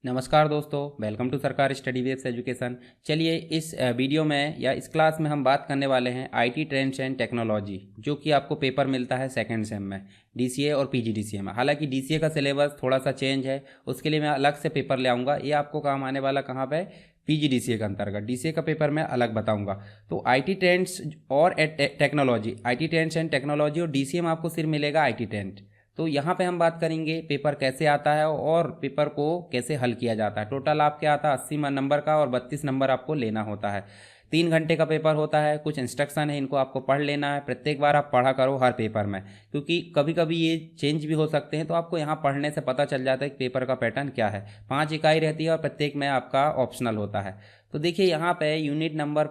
नमस्कार दोस्तों, welcome to सरकार स्टडी वेब्स एजुकेशन। चलिए इस वीडियो में या इस क्लास में हम बात करने वाले हैं आईटी ट्रेंड्स एंड टेक्नोलॉजी, जो कि आपको पेपर मिलता है सेकंड सेम में डीसीए और पीजीडीसीए में। हालांकि डीसीए का सिलेबस थोड़ा सा चेंज है, उसके लिए मैं अलग से पेपर ले आऊँगा। ये आपको काम आने वाला कहाँ पे, पीजीडीसीए के अंतर्गत। डीसीए का पेपर मैं अलग बताऊँगा। तो आईटी ट्रेंड्स और technology, IT trends and technology और डीसीए में आपको सिर्फ मिलेगा आईटी ट्रेंड। तो यहाँ पे हम बात करेंगे पेपर कैसे आता है और पेपर को कैसे हल किया जाता है। टोटल आपके आता है 80 नंबर का और 32 नंबर आपको लेना होता है। 3 घंटे का पेपर होता है। कुछ इंस्ट्रक्शन है, इनको आपको पढ़ लेना है। प्रत्येक बार आप पढ़ा करो हर पेपर में, क्योंकि कभी कभी ये चेंज भी हो सकते हैं। तो आपको यहाँ पढ़ने से पता चल जाता है कि पेपर का पैटर्न क्या है। 5 इकाई रहती है और प्रत्येक में आपका ऑप्शनल होता है। तो देखिए यहाँ पे यूनिट नंबर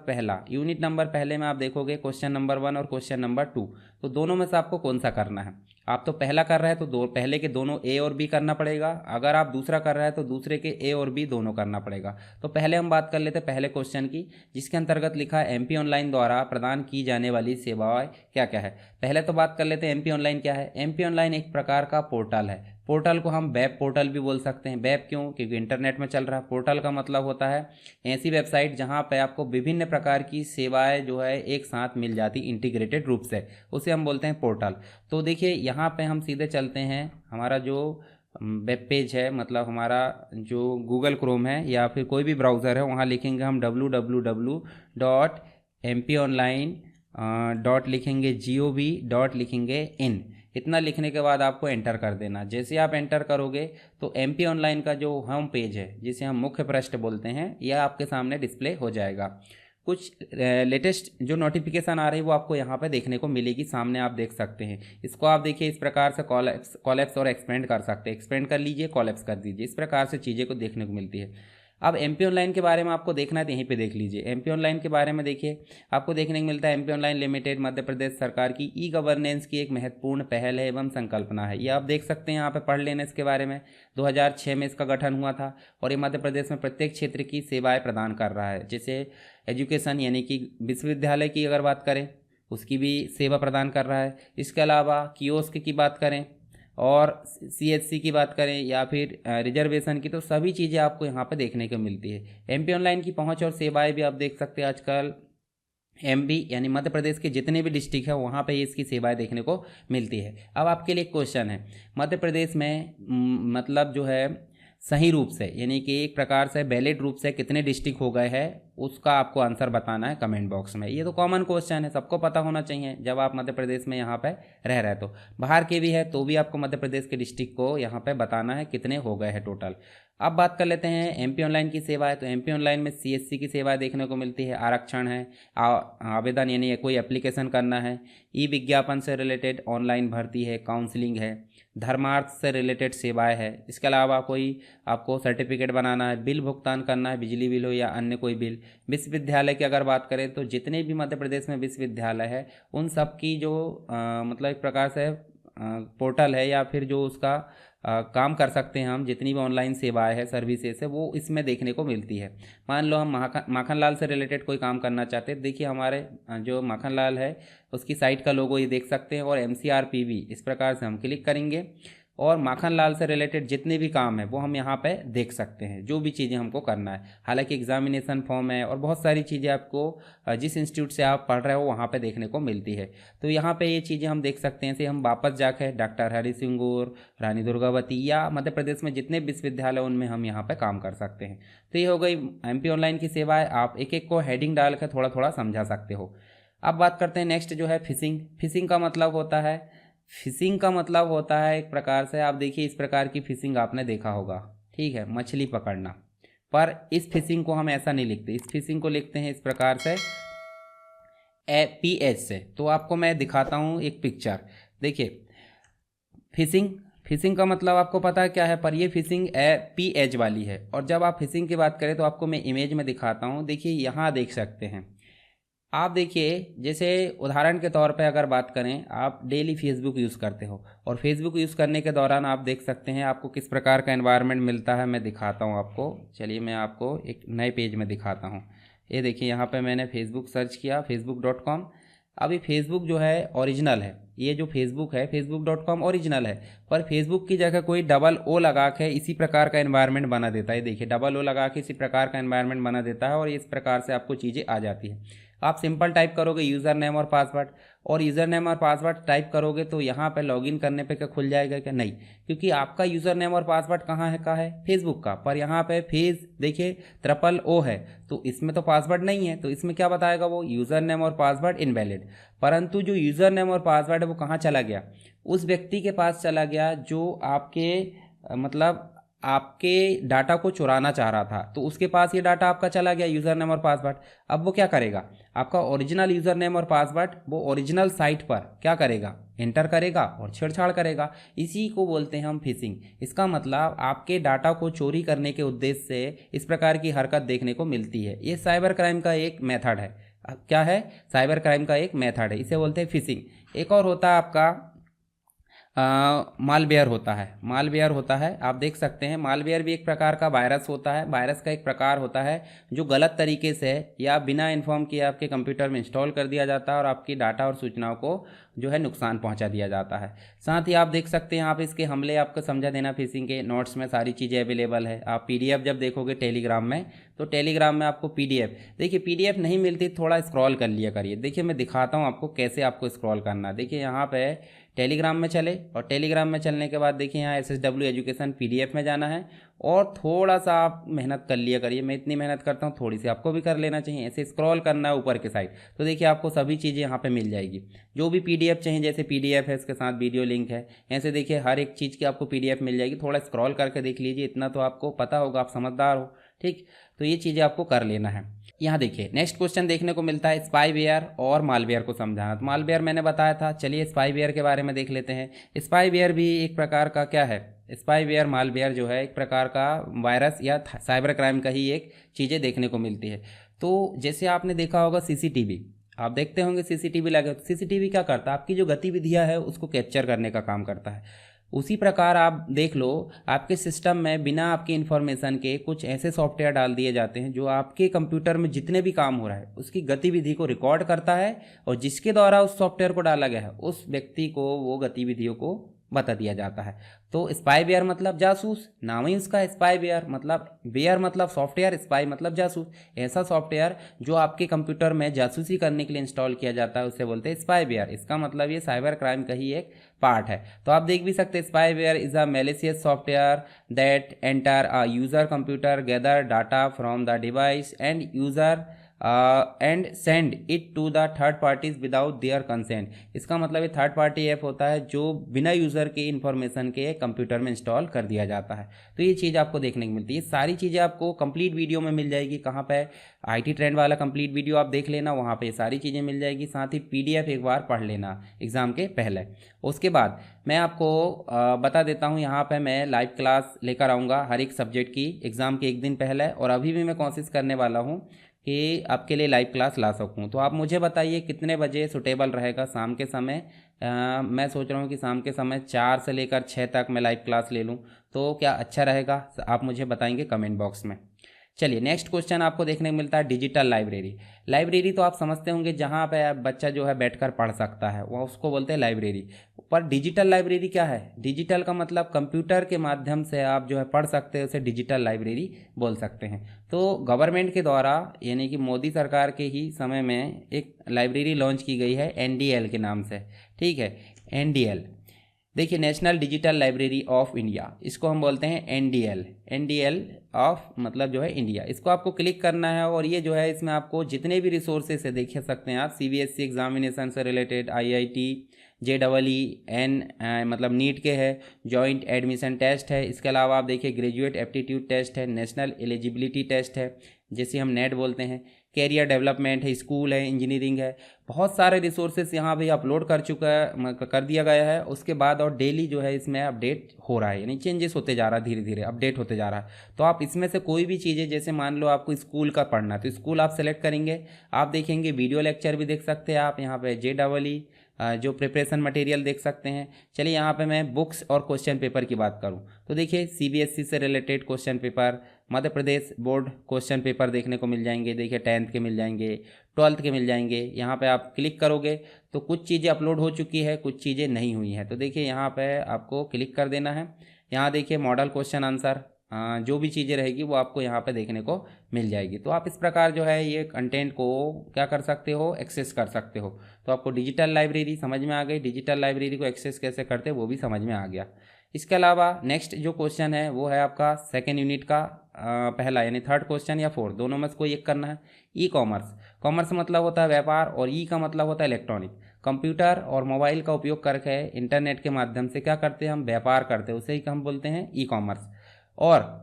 पहले में आप देखोगे क्वेश्चन नंबर 1 और क्वेश्चन नंबर 2। तो दोनों में से आपको कौन सा करना है। आप तो पहला कर रहे हैं तो पहले के दोनों ए और बी करना पड़ेगा। अगर आप दूसरा कर रहे हैं तो दूसरे के ए और बी दोनों करना पड़ेगा। तो पहले हम बात कर लेते हैं पहले क्वेश्चन की, जिसके अंतर्गत लिखा है एमपी ऑनलाइन द्वारा प्रदान की जाने वाली सेवाएं क्या क्या है। पहले तो बात कर लेते हैं एमपी ऑनलाइन क्या है। एमपी ऑनलाइन एक प्रकार का पोर्टल है। पोर्टल को हम वेब पोर्टल भी बोल सकते हैं। वेब क्यों? क्योंकि इंटरनेट में चल रहा है। पोर्टल का मतलब होता है ऐसी वेबसाइट जहां पे आपको विभिन्न प्रकार की सेवाएं जो है एक साथ मिल जाती इंटीग्रेटेड रूप से, उसे हम बोलते हैं पोर्टल। तो देखिए यहाँ पे हम सीधे चलते हैं। हमारा जो वेब पेज है, मतलब हमारा जो गूगल क्रोम है या फिर कोई भी ब्राउज़र है, वहाँ लिखेंगे हम www.mpionline डॉट लिखेंगे gov लिखेंगे इन। इतना लिखने के बाद आपको एंटर कर देना। जैसे आप एंटर करोगे तो एमपी ऑनलाइन का जो होम पेज है, जिसे हम मुख्य पृष्ठ बोलते हैं, यह आपके सामने डिस्प्ले हो जाएगा। कुछ लेटेस्ट जो नोटिफिकेशन आ रही है वो आपको यहाँ पे देखने को मिलेगी, सामने आप देख सकते हैं। इसको आप देखिए इस प्रकार से कॉलेप्स और एक्सपेंड कर सकते हैं। एक्सपेंड कर लीजिए, कॉलेप्स कर दीजिए, इस प्रकार से चीज़ें को देखने को मिलती है। अब एमपी ऑनलाइन के बारे में आपको देखना है तो यहीं पे देख लीजिए। एमपी ऑनलाइन के बारे में देखिए, आपको देखने को मिलता है MP online limited Madhya Pradesh सरकार की ई गवर्नेंस की एक महत्वपूर्ण पहल है एवं संकल्पना है। ये आप देख सकते हैं, यहाँ पे पढ़ लेना इसके बारे में। 2006 में इसका गठन हुआ था और ये मध्य प्रदेश में प्रत्येक क्षेत्र की सेवाएं प्रदान कर रहा है। जैसे एजुकेशन यानी कि विश्वविद्यालय की अगर बात करें, उसकी भी सेवा प्रदान कर रहा है। इसके अलावा कियोस्क की बात करें और सीएचसी की बात करें या फिर रिजर्वेशन की, तो सभी चीज़ें आपको यहाँ पे देखने को मिलती है। एमपी ऑनलाइन की पहुँच और सेवाएं भी आप देख सकते हैं। आजकल एमपी यानी मध्य प्रदेश के जितने भी डिस्ट्रिक्ट है वहाँ पे इसकी सेवाएं देखने को मिलती है। अब आपके लिए क्वेश्चन है, मध्य प्रदेश में मतलब जो है सही रूप से यानी कि एक प्रकार से वैलिड रूप से कितने डिस्ट्रिक्ट हो गए हैं, उसका आपको आंसर बताना है कमेंट बॉक्स में। ये तो कॉमन क्वेश्चन है, सबको पता होना चाहिए जब आप मध्य प्रदेश में यहाँ पे रह रहे हैं। तो बाहर के भी है तो भी आपको मध्य प्रदेश के डिस्ट्रिक्ट को यहाँ पे बताना है कितने हो गए हैं टोटल। अब बात कर लेते हैं एमपी ऑनलाइन की सेवा है। तो एमपी ऑनलाइन में सीएससी की सेवाएं देखने को मिलती है। आरक्षण है, आवेदन यानी कोई एप्लीकेशन करना है, ई विज्ञापन से रिलेटेड ऑनलाइन भर्ती है, काउंसलिंग है, धर्मार्थ से रिलेटेड सेवाएं है। इसके अलावा कोई आपको सर्टिफिकेट बनाना है, बिल भुगतान करना है, बिजली बिल हो या अन्य कोई बिल। विश्वविद्यालय की अगर बात करें तो जितने भी मध्य प्रदेश में विश्वविद्यालय है उन सब की जो मतलब एक प्रकार से पोर्टल है या फिर जो उसका काम कर सकते हैं हम, जितनी भी ऑनलाइन सेवाएं है, सर्विसेज है, वो इसमें देखने को मिलती है। मान लो हम माखनलाल से रिलेटेड कोई काम करना चाहते हैं, देखिए हमारे जो माखनलाल है उसकी साइट का लोगो ये देख सकते हैं और MCRPV इस प्रकार से हम क्लिक करेंगे और माखनलाल से रिलेटेड जितने भी काम है वो हम यहाँ पे देख सकते हैं, जो भी चीज़ें हमको करना है। हालांकि एग्जामिनेशन फॉर्म है और बहुत सारी चीज़ें आपको जिस इंस्टीट्यूट से आप पढ़ रहे हो वहाँ पे देखने को मिलती है। तो यहाँ पे ये चीज़ें हम देख सकते हैं। से हम वापस जाकर डॉक्टर हरि सिंह गौर, रानी दुर्गावती या मध्य प्रदेश में जितने विश्वविद्यालय उनमें हम यहाँ पर काम कर सकते हैं। तो ये हो गई एमपी ऑनलाइन की सेवाएँ। आप एक एक को हेडिंग डाल कर थोड़ा थोड़ा समझा सकते हो। अब बात करते हैं नेक्स्ट जो है फिशिंग। फिशिंग का मतलब होता है एक प्रकार से, आप देखिए इस प्रकार की फिशिंग आपने देखा होगा, ठीक है, मछली पकड़ना। पर इस फिशिंग को हम ऐसा नहीं लिखते, इस फिशिंग को लिखते हैं इस प्रकार से PH से। तो आपको मैं दिखाता हूँ एक पिक्चर। देखिए फिशिंग का मतलब आपको पता है क्या है, पर ये फिशिंग PH वाली है। और जब आप फिशिंग की बात करें तो आपको मैं इमेज में दिखाता हूँ। देखिए यहाँ देख सकते हैं आप। देखिए जैसे उदाहरण के तौर पे अगर बात करें, आप डेली फेसबुक यूज़ करते हो और फेसबुक यूज़ करने के दौरान आप देख सकते हैं आपको किस प्रकार का एनवायरनमेंट मिलता है। मैं दिखाता हूं आपको, चलिए मैं आपको एक नए पेज में दिखाता हूं। ये देखिए यहाँ पे मैंने फेसबुक सर्च किया, facebook.com। अभी फेसबुक जो है ओरिजिनल है, ये जो फेसबुक है facebook.com ओरिजिनल है, पर फेसबुक की जगह कोई डबल ओ लगा के इसी प्रकार का एनवायरनमेंट बना देता है। देखिए डबल ओ लगा के इसी प्रकार का एनवायरनमेंट बना देता है और इस प्रकार से आपको चीज़ें आ जाती है। आप सिंपल टाइप करोगे यूज़र नेम और पासवर्ड, और यूज़र नेम और पासवर्ड टाइप करोगे तो यहाँ पे लॉगिन करने पे क्या खुल जाएगा क्या? नहीं, क्योंकि आपका यूज़र नेम और पासवर्ड कहाँ है, का है फेसबुक का, पर यहाँ पे फेस देखिए ट्रिपल ओ है, तो इसमें तो पासवर्ड नहीं है, तो इसमें क्या बताएगा वो यूज़र नेम और पासवर्ड इनवैलिड। परंतु जो यूज़र नेम और पासवर्ड है वो कहाँ चला गया? उस व्यक्ति के पास चला गया जो आपके मतलब आपके डाटा को चुराना चाह रहा था, तो उसके पास ये डाटा आपका चला गया यूज़र नेम और पासवर्ड। अब वो क्या करेगा? आपका ओरिजिनल यूज़र नेम और पासवर्ड वो ओरिजिनल साइट पर क्या करेगा? एंटर करेगा और छेड़छाड़ करेगा। इसी को बोलते हैं हम फिशिंग। इसका मतलब आपके डाटा को चोरी करने के उद्देश्य से इस प्रकार की हरकत देखने को मिलती है। ये साइबर क्राइम का एक मेथड है। क्या है? साइबर क्राइम का एक मेथड है, इसे बोलते हैं फिशिंग। एक और होता है आपका मालवेयर होता है। मालवेयर होता है, आप देख सकते हैं, मालवेयर भी एक प्रकार का वायरस होता है। वायरस का एक प्रकार होता है जो गलत तरीके से या बिना इन्फॉर्म किए आपके कंप्यूटर में इंस्टॉल कर दिया जाता है और आपकी डाटा और सूचनाओं को जो है नुकसान पहुंचा दिया जाता है। साथ ही आप देख सकते हैं यहाँ पे इसके हमले आपको समझा देना, फिशिंग के नोट्स में सारी चीज़ें अवेलेबल है। आप पीडीएफ जब देखोगे टेलीग्राम में, तो टेलीग्राम में आपको पीडीएफ, देखिए पीडीएफ नहीं मिलती, थोड़ा स्क्रॉल कर लिया करिए। देखिए मैं दिखाता हूँ आपको कैसे आपको स्क्रॉल करना। देखिए यहाँ पे टेलीग्राम में चले, और टेलीग्राम में चलने के बाद देखिए यहाँ SSW एजुकेशन पीडीएफ में जाना है, और थोड़ा सा आप मेहनत कर लिया करिए। मैं इतनी मेहनत करता हूँ, थोड़ी सी आपको भी कर लेना चाहिए। ऐसे स्क्रॉल करना है ऊपर के साइड, तो देखिए आपको सभी चीज़ें यहाँ पे मिल जाएगी। जो भी पीडीएफ चाहिए, जैसे पीडीएफ है इसके साथ वीडियो लिंक है, ऐसे देखिए हर एक चीज़ की आपको पीडीएफ मिल जाएगी। थोड़ा स्क्रॉल करके देख लीजिए, इतना तो आपको पता होगा, आप समझदार हो, ठीक। तो ये चीज़ें आपको कर लेना है। यहाँ देखिए नेक्स्ट क्वेश्चन देखने को मिलता है स्पाईवेयर और मालवेयर को समझाना। तो मालवेयर मैंने बताया था, चलिए स्पाईवेयर के बारे में देख लेते हैं। स्पाईवेयर भी एक प्रकार का क्या है? स्पाईवेयर मालवेयर जो है एक प्रकार का वायरस या साइबर क्राइम का ही एक चीज़ें देखने को मिलती है। तो जैसे आपने देखा होगा सीसीटीवी, आप देखते होंगे सीसीटीवी लगे, तो सीसीटीवी क्या करता है? आपकी जो गतिविधियां है उसको कैप्चर करने का काम करता है। उसी प्रकार आप देख लो, आपके सिस्टम में बिना आपकी इन्फॉर्मेशन के कुछ ऐसे सॉफ्टवेयर डाल दिए जाते हैं जो आपके कंप्यूटर में जितने भी काम हो रहा है उसकी गतिविधि को रिकॉर्ड करता है, और जिसके द्वारा उस सॉफ्टवेयर को डाला गया है उस व्यक्ति को वो गतिविधियों को बता दिया जाता है। तो स्पाईवेयर मतलब जासूस, नाम ही उसका स्पाईवेयर, मतलब वेयर मतलब सॉफ्टवेयर, स्पाई मतलब जासूस। ऐसा सॉफ्टवेयर जो आपके कंप्यूटर में जासूसी करने के लिए इंस्टॉल किया जाता है उसे बोलते हैं स्पाईवेयर। इसका मतलब ये साइबर क्राइम का ही एक पार्ट है। तो आप देख भी सकते हैं, spyware is a malicious software that enter a user computer, gather data from the device and user and send it to the third parties without their consent. इसका मतलब ये थर्ड पार्टी ऐप होता है जो बिना यूज़र के information के computer में इंस्टॉल कर दिया जाता है। तो ये चीज़ आपको देखने को मिलती है। सारी चीज़ें आपको कंप्लीट वीडियो में मिल जाएगी। कहाँ पे? IT ट्रेंड वाला कंप्लीट वीडियो आप देख लेना, वहाँ पे सारी चीज़ें मिल जाएगी। साथ ही PDF एक बार पढ़ लेना एग्ज़ाम के पहले। उसके बाद मैं आपको बता देता हूँ, यहाँ पे मैं लाइव क्लास लेकर आऊँगा हर एक सब्जेक्ट की एग्ज़ाम के एक दिन पहले, और अभी भी मैं कोशिश करने वाला हूँ कि आपके लिए लाइव क्लास ला सकूं। तो आप मुझे बताइए कितने बजे सुटेबल रहेगा शाम के समय। मैं सोच रहा हूं कि शाम के समय 4 से लेकर 6 तक मैं लाइव क्लास ले लूं, तो क्या अच्छा रहेगा? आप मुझे बताएंगे कमेंट बॉक्स में। चलिए नेक्स्ट क्वेश्चन आपको देखने को मिलता है डिजिटल लाइब्रेरी। लाइब्रेरी तो आप समझते होंगे जहाँ पे बच्चा जो है बैठकर पढ़ सकता है, वह उसको बोलते हैं लाइब्रेरी। पर डिजिटल लाइब्रेरी क्या है? डिजिटल का मतलब कंप्यूटर के माध्यम से आप जो है पढ़ सकते हैं, उसे डिजिटल लाइब्रेरी बोल सकते हैं। तो गवर्नमेंट के द्वारा यानी कि मोदी सरकार के ही समय में एक लाइब्रेरी लॉन्च की गई है NDL के नाम से, ठीक है, NDL। देखिए national digital library of India, इसको हम बोलते हैं NDL ऑफ मतलब जो है इंडिया। इसको आपको क्लिक करना है, और ये जो है इसमें आपको जितने भी रिसोर्सेस है देख सकते हैं आप, CBSE एग्जामिनेशन से रिलेटेड, IIT, JEE मतलब नीट के है, जॉइंट एडमिशन टेस्ट है। इसके अलावा आप देखिए ग्रेजुएट एप्टीट्यूड टेस्ट है, नेशनल एलिजिबिलिटी टेस्ट है जिसे हम नेट बोलते हैं, कैरियर डेवलपमेंट है, स्कूल है, इंजीनियरिंग है। बहुत सारे रिसोर्सेस यहाँ भी अपलोड कर दिया गया है। उसके बाद और डेली जो है इसमें अपडेट हो रहा है, यानी चेंजेस होते जा रहा है, धीरे धीरे अपडेट होते जा रहा है। तो आप इसमें से कोई भी चीज़ें, जैसे मान लो आपको स्कूल का पढ़ना है तो स्कूल आप सेलेक्ट करेंगे, आप देखेंगे वीडियो लेक्चर भी देख सकते हैं आप यहाँ पे, JEE जो प्रिपरेशन मटेरियल देख सकते हैं। चलिए यहाँ पे मैं बुक्स और क्वेश्चन पेपर की बात करूँ तो देखिए CBSE से related question paper, Madhya Pradesh board question paper देखने को मिल जाएंगे। देखिए 10th के मिल जाएंगे, 12th के मिल जाएंगे। यहाँ पे आप क्लिक करोगे तो कुछ चीज़ें अपलोड हो चुकी है, कुछ चीज़ें नहीं हुई हैं। तो देखिए यहाँ पे आपको क्लिक कर देना है। यहाँ देखिए मॉडल क्वेश्चन आंसर, जो भी चीज़ें रहेगी वो आपको यहाँ पे देखने को मिल जाएगी। तो आप इस प्रकार जो है ये कंटेंट को क्या कर सकते हो, एक्सेस कर सकते हो। तो आपको डिजिटल लाइब्रेरी समझ में आ गई, डिजिटल लाइब्रेरी को एक्सेस कैसे करते हैं वो भी समझ में आ गया। इसके अलावा नेक्स्ट जो क्वेश्चन है वो है आपका सेकेंड यूनिट का पहला यानी थर्ड क्वेश्चन या फोर्थ, दोनों में से कोई एक करना है। ई कॉमर्स, कॉमर्स मतलब होता है व्यापार और ई का मतलब होता है इलेक्ट्रॉनिक। कंप्यूटर और मोबाइल का उपयोग करके इंटरनेट के माध्यम से क्या करते हैं, हम व्यापार करते हैं, उसे ही हम बोलते हैं ई कॉमर्स। और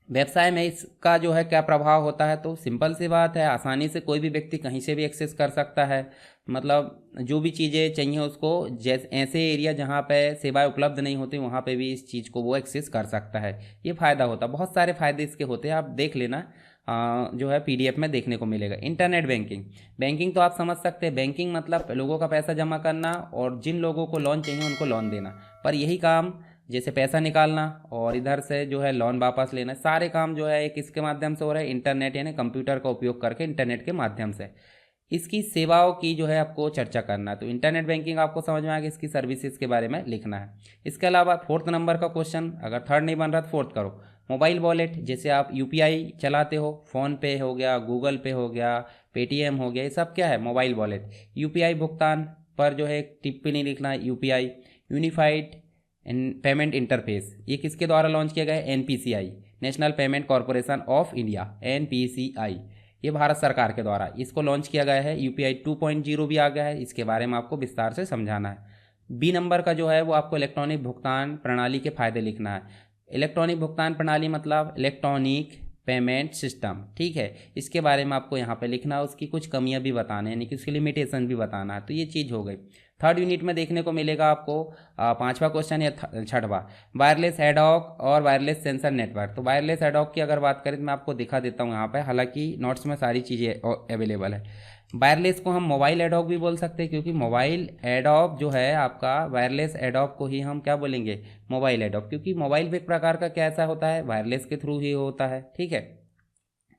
व्यवसाय में इसका जो है क्या प्रभाव होता है, तो सिंपल सी बात है, आसानी से कोई भी व्यक्ति कहीं से भी एक्सेस कर सकता है। मतलब जो भी चीज़ें चाहिए उसको, जैसे ऐसे एरिया जहाँ पे सेवाएं उपलब्ध नहीं होती वहाँ पे भी इस चीज़ को वो एक्सेस कर सकता है। ये फ़ायदा होता है, बहुत सारे फ़ायदे इसके होते हैं, आप देख लेना। जो है PDF में देखने को मिलेगा। इंटरनेट बैंकिंग, बैंकिंग तो आप समझ सकते हैं, बैंकिंग मतलब लोगों का पैसा जमा करना और जिन लोगों को लोन चाहिए उनको लोन देना। पर यही काम जैसे पैसा निकालना और इधर से जो है लोन वापस लेना, सारे काम जो है एक इसके माध्यम से हो रहा है, इंटरनेट यानी कंप्यूटर का उपयोग करके इंटरनेट के माध्यम से। इसकी सेवाओं की जो है आपको चर्चा करना है। तो इंटरनेट बैंकिंग आपको समझ में आ गया, इसकी सर्विसेज के बारे में लिखना है। इसके अलावा फोर्थ नंबर का क्वेश्चन, अगर थर्ड नहीं बन रहा तो फोर्थ करो। मोबाइल वॉलेट, जैसे आप UPI चलाते हो, फ़ोन पे हो गया, गूगल पे हो गया, पेटीएम हो गया, ये सब क्या है, मोबाइल वॉलेट। UPI भुगतान पर जो है एक टिप्पणी लिखना है, UPI यूनिफाइड पेमेंट इंटरफेस, ये किसके द्वारा लॉन्च किया गया है, NPCI, national payment corporation of India, NPCI, ये भारत सरकार के द्वारा इसको लॉन्च किया गया है। UPI 2.0 भी आ गया है, इसके बारे में आपको विस्तार से समझाना है। B नंबर का जो है वो आपको इलेक्ट्रॉनिक भुगतान प्रणाली के फायदे लिखना है। इलेक्ट्रॉनिक भुगतान प्रणाली मतलब इलेक्ट्रॉनिक पेमेंट सिस्टम, ठीक है, इसके बारे में आपको यहाँ पे लिखना है, उसकी कुछ कमियां भी बताना है, यानी कि उसकी लिमिटेशन भी बताना है। तो ये चीज़ हो गई। थर्ड यूनिट में देखने को मिलेगा आपको पांचवा क्वेश्चन या छठवा, वायरलेस एडॉक और वायरलेस सेंसर नेटवर्क। तो वायरलेस एडॉक की अगर बात करें तो मैं आपको दिखा देता हूँ यहाँ पे, हालांकि नोट्स में सारी चीज़ें अवेलेबल है। वायरलेस को हम मोबाइल एडॉक भी बोल सकते हैं, क्योंकि मोबाइल एडॉक जो है आपका, वायरलेस एडॉक को ही हम क्या बोलेंगे, मोबाइल एडॉक, क्योंकि मोबाइल भी एक प्रकार का कैसा होता है, वायरलेस के थ्रू ही होता है, ठीक है।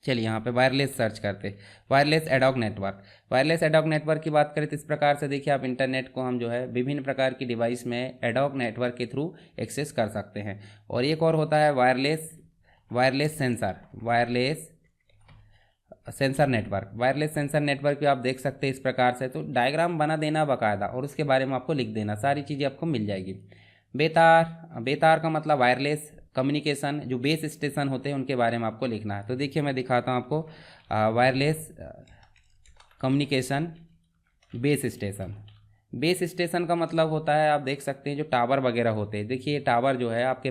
चलिए यहाँ पे वायरलेस सर्च करते, wireless ad hoc network. Wireless ad hoc network की बात करें तो इस प्रकार से देखिए, आप इंटरनेट को हम जो है विभिन्न प्रकार की डिवाइस में एडॉक नेटवर्क के थ्रू एक्सेस कर सकते हैं। और एक और होता है wireless sensor network. Wireless sensor network भी आप देख सकते हैं इस प्रकार से। तो डायग्राम बना देना बाकायदा और उसके बारे में आपको लिख देना, सारी चीज़ें आपको मिल जाएगी। बेतार का मतलब वायरलेस कम्युनिकेशन, जो बेस स्टेशन होते हैं उनके बारे में आपको लिखना है। तो देखिए मैं दिखाता हूँ आपको, वायरलेस कम्युनिकेशन बेस स्टेशन का मतलब होता है, आप देख सकते हैं जो टावर वगैरह होते हैं। देखिए टावर जो है आपके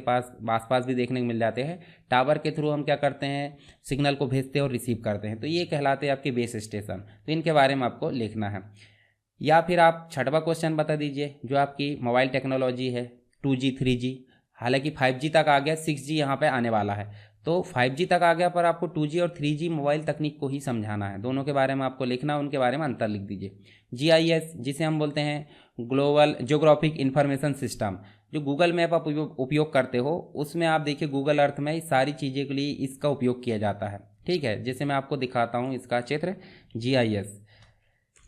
आसपास भी देखने को मिल जाते हैं। टावर के थ्रू हम क्या करते हैं, सिग्नल को भेजते हैं और रिसीव करते हैं, तो ये कहलाते हैं आपके बेस स्टेशन। तो इनके बारे में आपको लिखना है। या फिर आप छठवा क्वेश्चन बता दीजिए, जो आपकी मोबाइल टेक्नोलॉजी है, 2G 3G, हालांकि 5G तक आ गया, 6G यहाँ पे आने वाला है। तो 5G तक आ गया, पर आपको 2G और 3G मोबाइल तकनीक को ही समझाना है, दोनों के बारे में आपको लिखना, उनके बारे में अंतर लिख दीजिए। GIS, जिसे हम बोलते हैं ग्लोबल ज्योग्राफिक इंफॉर्मेशन सिस्टम, जो गूगल मैप आप उपयोग करते हो, उसमें आप देखिए गूगल अर्थ में इस सारी चीज़ें के लिए इसका उपयोग किया जाता है, ठीक है। जैसे मैं आपको दिखाता हूँ इसका चित्र, GIS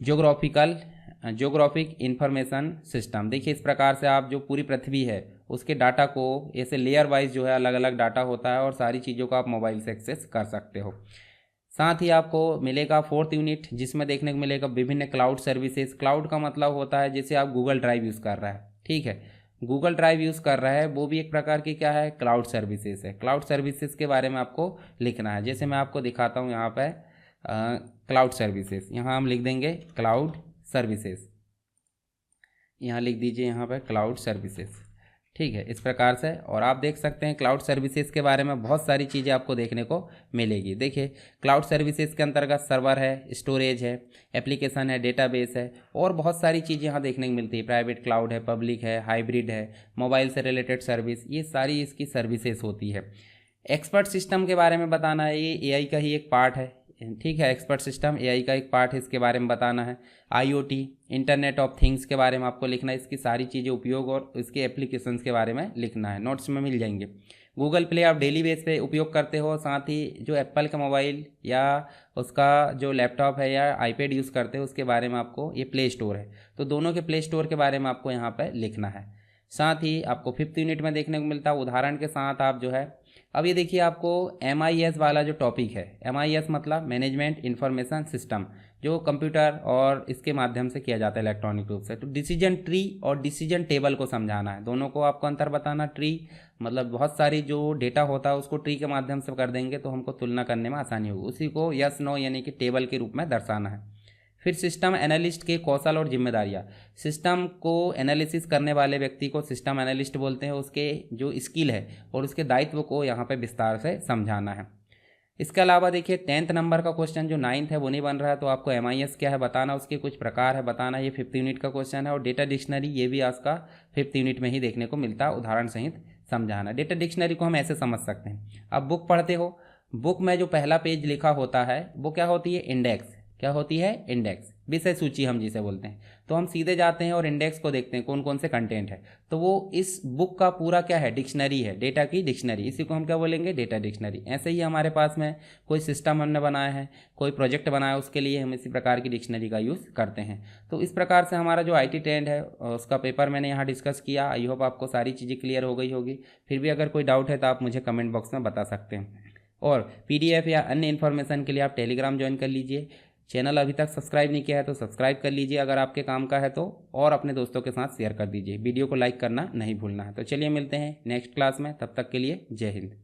ज्योग्राफिक इंफॉर्मेशन सिस्टम। देखिए इस प्रकार से आप जो पूरी पृथ्वी है उसके डाटा को ऐसे लेयर वाइज जो है अलग अलग डाटा होता है, और सारी चीज़ों को आप मोबाइल से एक्सेस कर सकते हो। साथ ही आपको मिलेगा फोर्थ यूनिट, जिसमें देखने को मिलेगा विभिन्न क्लाउड सर्विसेज। क्लाउड का मतलब होता है जैसे आप गूगल ड्राइव यूज़ कर रहा है, ठीक है, गूगल ड्राइव यूज़ कर रहा है, वो भी एक प्रकार की क्या है, क्लाउड सर्विसेज है। क्लाउड सर्विसेज के बारे में आपको लिखना है। जैसे मैं आपको दिखाता हूँ यहाँ पे क्लाउड सर्विसेज, यहाँ हम लिख देंगे क्लाउड सर्विसेज, यहाँ लिख दीजिए यहाँ पे क्लाउड सर्विसेज, ठीक है, इस प्रकार से। और आप देख सकते हैं क्लाउड सर्विसेज के बारे में बहुत सारी चीज़ें आपको देखने को मिलेगी। देखिए क्लाउड सर्विसेज के अंतर्गत सर्वर है, स्टोरेज है, एप्लीकेशन है, डेटाबेस है, और बहुत सारी चीज़ें यहाँ देखने को मिलती है। प्राइवेट क्लाउड है, पब्लिक है, हाइब्रिड है, मोबाइल से रिलेटेड सर्विस, ये सारी इसकी सर्विसेज होती है। एक्सपर्ट सिस्टम के बारे में बताना है, ये AI का ही एक पार्ट है। ठीक है। एक्सपर्ट सिस्टम एआई का एक पार्ट है, इसके बारे में बताना है। आईओटी, इंटरनेट ऑफ थिंग्स के बारे में आपको लिखना है, इसकी सारी चीज़ें उपयोग और इसके एप्लीकेशंस के बारे में लिखना है, नोट्स में मिल जाएंगे। गूगल प्ले आप डेली बेस पे उपयोग करते हो, साथ ही जो एप्पल का मोबाइल या उसका जो लैपटॉप है या आईपैड यूज़ करते हो उसके बारे में आपको, ये प्ले स्टोर है तो दोनों के प्ले स्टोर के बारे में आपको यहाँ पर लिखना है। साथ ही आपको 5th यूनिट में देखने को मिलता है उदाहरण के साथ आप जो है, अब ये देखिए आपको MIS वाला जो टॉपिक है, MIS मतलब मैनेजमेंट इंफॉर्मेशन सिस्टम, जो कंप्यूटर और इसके माध्यम से किया जाता है इलेक्ट्रॉनिक रूप से। तो डिसीजन ट्री और डिसीजन टेबल को समझाना है, दोनों को आपको अंतर बताना। ट्री मतलब बहुत सारी जो डेटा होता है उसको ट्री के माध्यम से कर देंगे तो हमको तुलना करने में आसानी होगी, उसी को यस नो यानी कि टेबल के रूप में दर्शाना है। फिर सिस्टम एनालिस्ट के कौशल और जिम्मेदारियाँ, सिस्टम को एनालिसिस करने वाले व्यक्ति को सिस्टम एनालिस्ट बोलते हैं, उसके जो स्किल है और उसके दायित्व को यहाँ पे विस्तार से समझाना है। इसके अलावा देखिए 10th नंबर का क्वेश्चन जो 9th है वो नहीं बन रहा है, तो आपको MIS क्या है बताना, उसके कुछ प्रकार है बताना। ये 5th यूनिट का क्वेश्चन है। और डेटा डिक्शनरी ये भी आपका 5th यूनिट में ही देखने को मिलता है, उदाहरण सहित समझाना। डेटा डिक्शनरी को हम ऐसे समझ सकते हैं, अब बुक पढ़ते हो, बुक में जो पहला पेज लिखा होता है वो क्या होती है, इंडेक्स। क्या होती है, इंडेक्स, विषय सूची हम जिसे बोलते हैं। तो हम सीधे जाते हैं और इंडेक्स को देखते हैं कौन कौन से कंटेंट है, तो वो इस बुक का पूरा क्या है, डिक्शनरी है, डेटा की डिक्शनरी, इसी को हम क्या बोलेंगे, डेटा डिक्शनरी। ऐसे ही हमारे पास में कोई सिस्टम हमने बनाया है, कोई प्रोजेक्ट बनाया है, उसके लिए हम इसी प्रकार की डिक्शनरी का यूज़ करते हैं। तो इस प्रकार से हमारा जो IT ट्रेंड है उसका पेपर मैंने यहाँ डिस्कस किया। आई होप आपको सारी चीज़ें क्लियर हो गई होगी। फिर भी अगर कोई डाउट है तो आप मुझे कमेंट बॉक्स में बता सकते हैं। और PDF या अन्य इन्फॉर्मेशन के लिए आप टेलीग्राम ज्वाइन कर लीजिए। चैनल अभी तक सब्सक्राइब नहीं किया है तो सब्सक्राइब कर लीजिए अगर आपके काम का है तो, और अपने दोस्तों के साथ शेयर कर दीजिए। वीडियो को लाइक करना नहीं भूलना है। तो चलिए मिलते हैं नेक्स्ट क्लास में, तब तक के लिए जय हिंद।